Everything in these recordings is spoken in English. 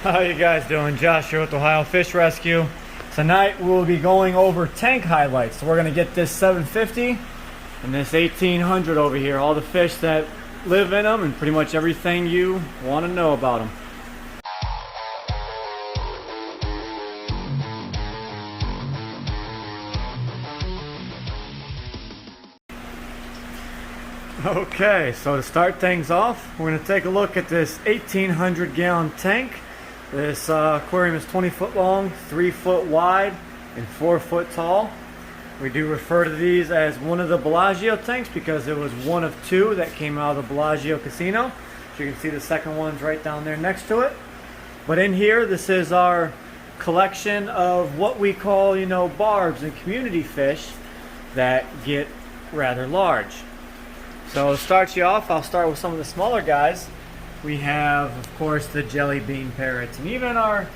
How you guys doing? Josh here with Ohio Fish Rescue. Tonight we'll be going over tank highlights. So we're going to get this 750 and this 1800 over here. All the fish that live in them and pretty much everything you want to know about them. Okay, so to start things off, we're going to take a look at this 1800 gallon tank. This aquarium is 20 foot long, 3 foot wide, and 4 foot tall. We do refer to these as one of the Bellagio tanks because it was one of two that came out of the Bellagio casino. So you can see the second one's right down there next to it. But in here, this is our collection of what we call, barbs and community fish that get rather large. So to start you off, I'll start with some of the smaller guys. We have, of course, the jelly bean parrots, and even our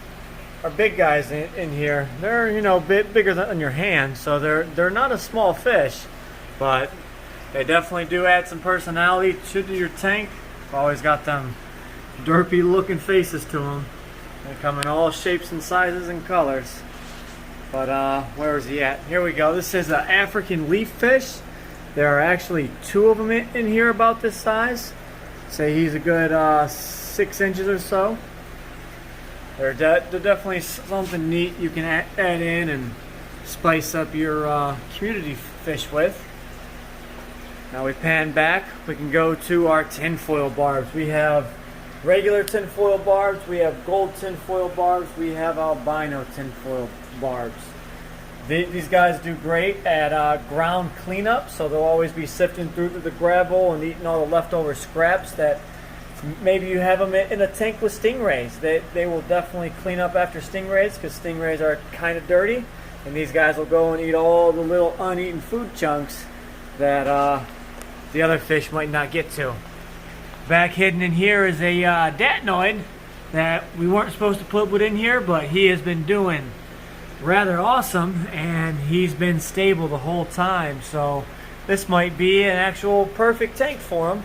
big guys in here. They're a bit bigger than your hand, so they're not a small fish, but they definitely do add some personality to your tank. Always got them derpy looking faces to them. They come in all shapes and sizes and colors. But where is he at? Here we go. This is an African leaf fish. There are actually two of them in here about this size. Say he's a good 6 inches or so. They're definitely something neat you can add in and spice up your community fish with. Now we pan back, we can go to our tinfoil barbs. We have regular tinfoil barbs, we have gold tinfoil barbs, we have albino tinfoil barbs. These guys do great at ground cleanup, so they'll always be sifting through the gravel and eating all the leftover scraps that maybe you have them in a tank with stingrays. They will definitely clean up after stingrays because stingrays are kind of dirty, and these guys will go and eat all the little uneaten food chunks that the other fish might not get to. Back hidden in here is a datnoid that we weren't supposed to put in here, but he has been doing rather awesome, and he's been stable the whole time, so this might be an actual perfect tank for him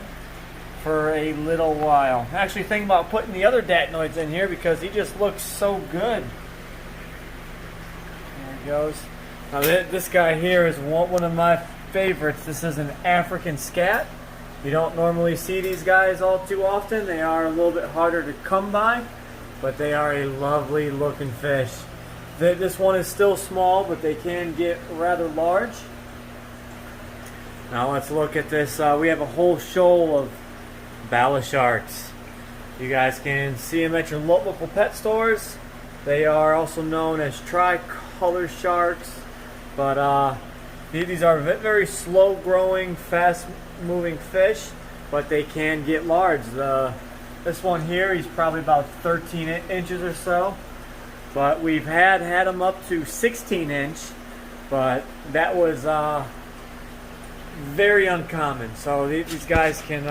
for a little while. Actually thinking about putting the other datnoids in here because he just looks so good. There he goes. Now this guy here is one of my favorites. This is an African scat. You don't normally see these guys all too often. They are a little bit harder to come by, but they are a lovely looking fish. This one is still small, but they can get rather large. Now let's look at this. We have a whole shoal of Bala sharks. You guys can see them at your local pet stores. They are also known as tricolor sharks, but these are very slow growing, fast moving fish, but they can get large. This one here, he's probably about 13 inches or so. But we've had them up to 16 inch, but that was very uncommon. So these guys can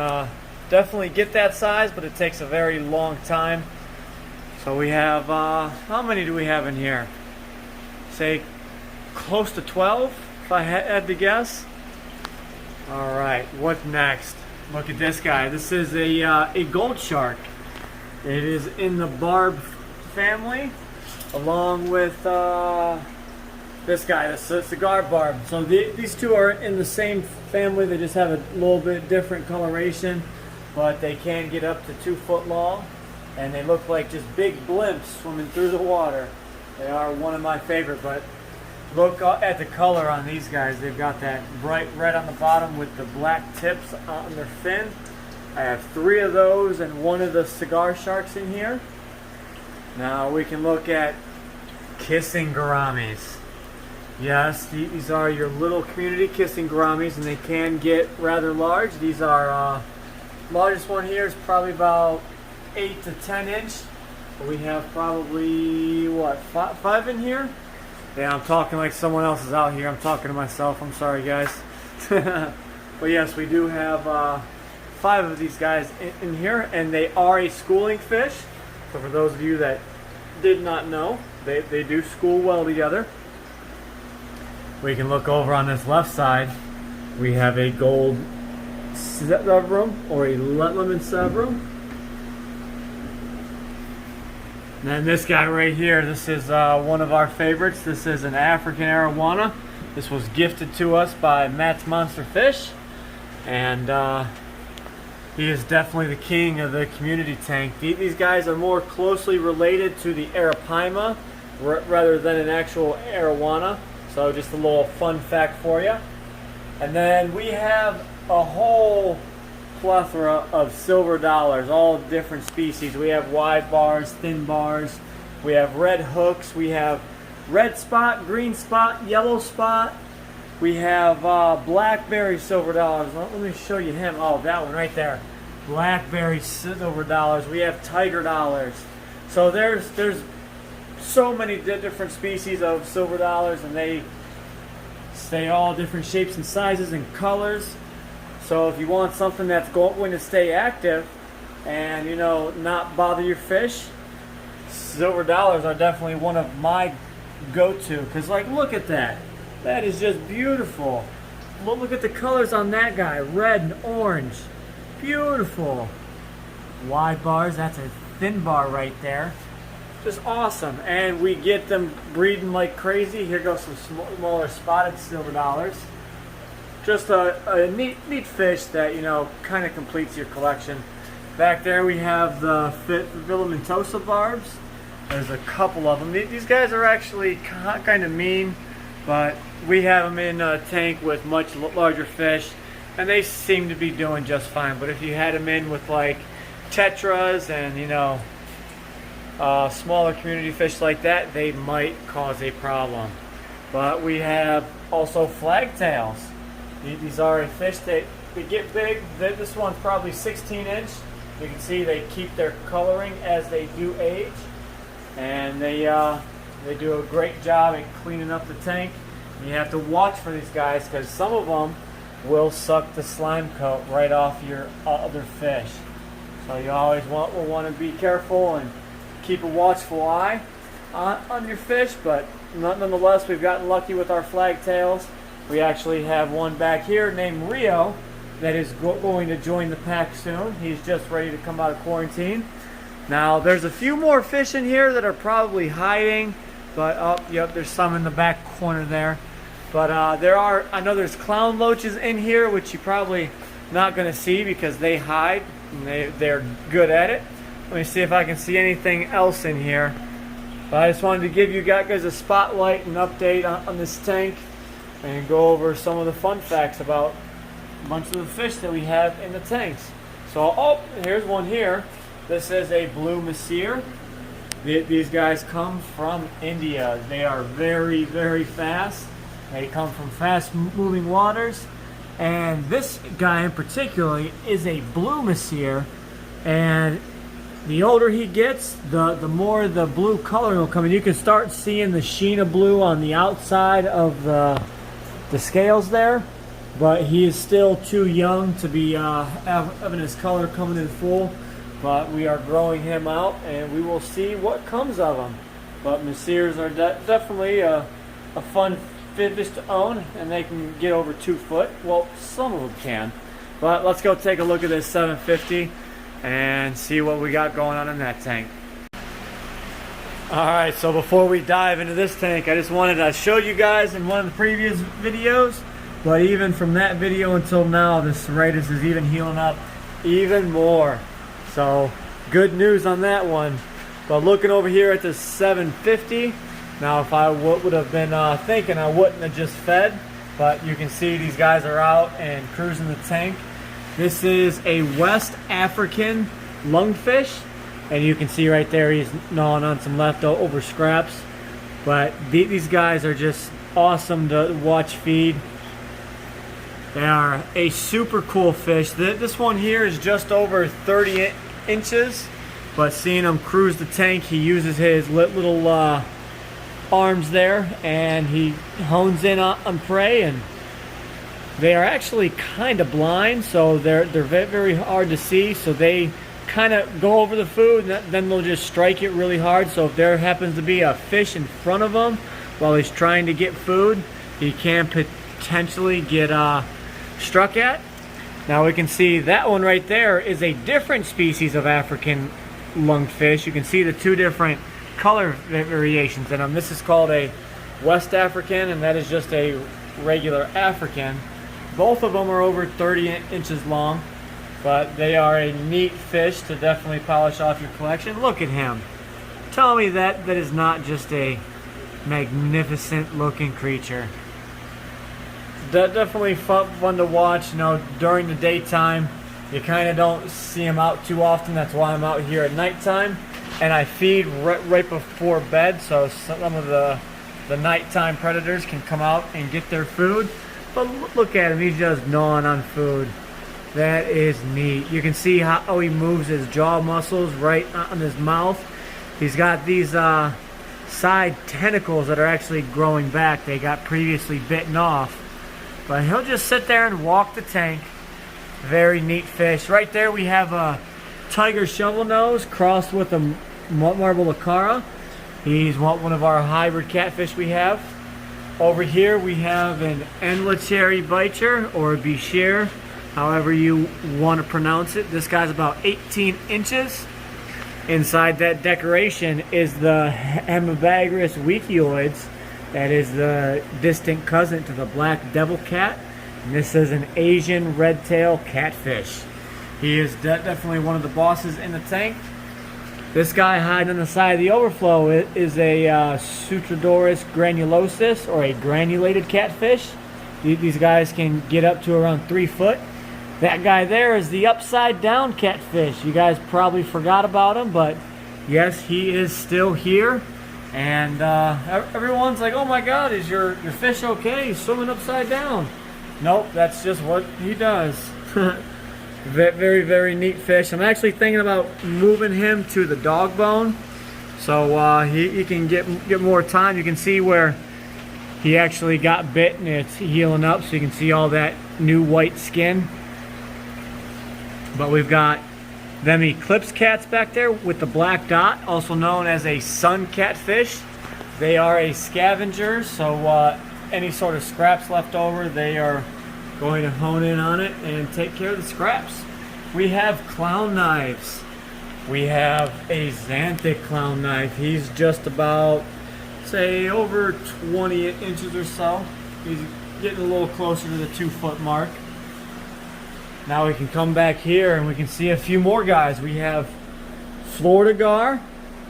definitely get that size, but it takes a very long time. So we have, how many do we have in here? Say close to 12, if I had to guess. All right, what's next? Look at this guy. This is a gold shark. It is in the barb family, along with this guy, the cigar barb. So these two are in the same family. They just have a little bit different coloration, but they can get up to 2 foot long, and they look like just big blimps swimming through the water. They are one of my favorite, but look at the color on these guys. They've got that bright red on the bottom with the black tips on their fin. I have 3 of those and one of the cigar sharks in here. Now we can look at kissing gouramis. Yes, these are your little community kissing gouramis, and they can get rather large. These are, largest one here is probably about 8 to 10 inch. But we have probably, what, 5 in here? Yeah, I'm talking like someone else is out here. I'm talking to myself. I'm sorry, guys. But yes, we do have 5 of these guys in here, and they are a schooling fish. So for those of you that did not know, they do school well together. We can look over on this left side. We have a gold sevrum or a lemon sevrum. And then this guy right here, this is one of our favorites. This is an African arowana. This was gifted to us by Matt's Monster Fish, and he is definitely the king of the community tank. These guys are more closely related to the arapaima rather than an actual arowana. So just a little fun fact for you. And then we have a whole plethora of silver dollars, all different species. We have wide bars, thin bars, we have red hooks, we have red spot, green spot, yellow spot. We have blackberry silver dollars. Let me show you him. Oh, that one right there. Blackberry silver dollars. We have tiger dollars. So there's so many different species of silver dollars, and they stay all different shapes and sizes and colors. So if you want something that's going to stay active and, you know, not bother your fish, silver dollars are definitely one of my go-to. Because, like, look at that. That is just beautiful. Look at the colors on that guy. Red and orange. Beautiful. Wide bars. That's a thin bar right there. Just awesome. And we get them breeding like crazy. Here goes some smaller spotted silver dollars. Just a neat fish that, you know, kind of completes your collection. Back there we have the filamentosa barbs. There's a couple of them. These guys are actually kind of mean, but we have them in a tank with much larger fish, and they seem to be doing just fine. But if you had them in with like tetras and, you know, smaller community fish like that, they might cause a problem. But we have also flagtails. These are a fish that they get big. This one's probably 16 inch. You can see they keep their coloring as they do age, and they do a great job at cleaning up the tank. You have to watch for these guys because some of them will suck the slime coat right off your other fish. So you always will want to be careful and keep a watchful eye on your fish. But nonetheless, we've gotten lucky with our flagtails. We actually have one back here named Rio that is going to join the pack soon. He's just ready to come out of quarantine. Now, there's a few more fish in here that are probably hiding, but oh, yep, there's some in the back corner there. But I know there's clown loaches in here, which you're probably not going to see because they hide and they're good at it. Let me see if I can see anything else in here. But I just wanted to give you guys a spotlight and update on this tank and go over some of the fun facts about a bunch of the fish that we have in the tanks. So, oh, here's one here. This is a blue Masir. These guys come from India. They are very, very fast. They come from fast-moving waters. And this guy in particular is a blue Masir. And the older he gets, the more the blue color will come in. You can start seeing the sheen of blue on the outside of the scales there. But he is still too young to be having his color coming in full. But we are growing him out, and we will see what comes of him. But Masirs are definitely a fun fish to own, and they can get over 2 foot. Well, some of them can. But let's go take a look at this 750 and see what we got going on in that tank. Alright, so before we dive into this tank, I just wanted to show you guys in one of the previous videos, but even from that video until now, this serratus is even healing up even more. So, good news on that one. But looking over here at the 750, now if I would have been thinking, I wouldn't have just fed, but you can see these guys are out and cruising the tank. This is a West African lungfish, and you can see right there he's gnawing on some leftover scraps. But these guys are just awesome to watch feed. They are a super cool fish. This one here is just over 30 inches, but seeing him cruise the tank, he uses his little arms there, and he hones in on prey. And they are actually kind of blind, so they're very, very hard to see. So they kind of go over the food, and then they'll just strike it really hard. So if there happens to be a fish in front of him while he's trying to get food, he can potentially get struck at. Now we can see that one right there is a different species of African lungfish. You can see the two different color variations in them. This is called a West African, and that is just a regular African. Both of them are over 30 inches long, but they are a neat fish to definitely polish off your collection. Look at him. Tell me that is not just a magnificent looking creature. Definitely fun to watch. You know, during the daytime, you kind of don't see them out too often. That's why I'm out here at nighttime. And I feed right before bed, so some of the nighttime predators can come out and get their food. But look at him, he's just gnawing on food. That is neat. You can see how he moves his jaw muscles right on his mouth. He's got these side tentacles that are actually growing back. They got previously bitten off. But he'll just sit there and walk the tank. Very neat fish. Right there we have a tiger shovel nose crossed with a marble acara. He's one of our hybrid catfish we have. Over here we have an enlacheri bicher, or a bichir, however you want to pronounce it. This guy's about 18 inches. Inside that decoration is the Hemibagris wikioids. That is the distant cousin to the black devil cat. And this is an Asian red-tail catfish. He is definitely one of the bosses in the tank. This guy hiding on the side of the overflow is a Sutrodoris granulosus, or a granulated catfish. These guys can get up to around 3 foot. That guy there is the upside down catfish. You guys probably forgot about him, but yes, he is still here. And everyone's like, oh my God, is your fish okay? He's swimming upside down. Nope, that's just what he does. Very, very neat fish. I'm actually thinking about moving him to the dog bone, so he can get more time. You can see where he actually got bit and it's healing up, so you can see all that new white skin. But we've got them eclipse cats back there with the black dot, also known as a sun catfish. They are a scavenger, so any sort of scraps left over, they are going to hone in on it and take care of the scraps. We have clown knives. We have a xanthic clown knife. He's just about, say, over 20 inches or so. He's getting a little closer to the 2 foot mark. Now we can come back here and we can see a few more guys. We have Florida gar,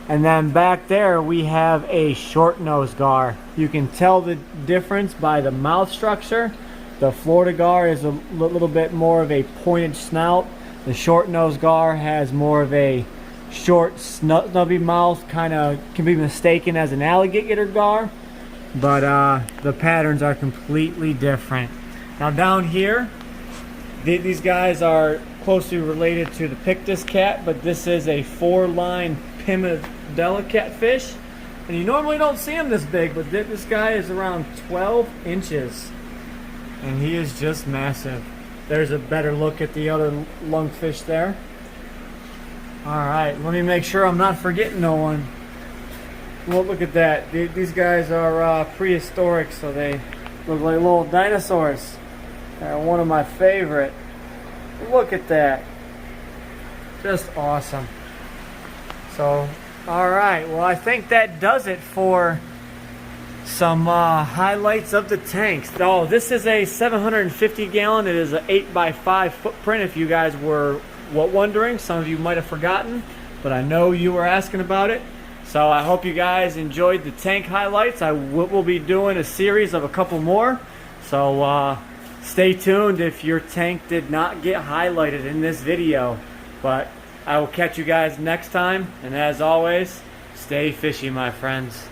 and then back there we have a short-nosed gar. You can tell the difference by the mouth structure. The Florida gar is a little bit more of a pointed snout. The short-nosed gar has more of a short, snubby mouth, kind of can be mistaken as an alligator gar, but the patterns are completely different. Now down here, these guys are closely related to the Pictus cat, but this is a 4-line Pimadella catfish. And you normally don't see him this big, but this guy is around 12 inches. And he is just massive. There's a better look at the other lungfish there. Alright, let me make sure I'm not forgetting no one. Well, look at that. These guys are prehistoric, so they look like little dinosaurs. They're one of my favorite. Look at that. Just awesome. So, alright, well, I think that does it for some highlights of the tanks. Oh, this is a 750 gallon. It is an 8x5 footprint, if you guys were wondering. Some of you might have forgotten, but I know you were asking about it. So I hope you guys enjoyed the tank highlights. I will be doing a series of a couple more. So stay tuned if your tank did not get highlighted in this video. But I will catch you guys next time. And as always, stay fishy, my friends.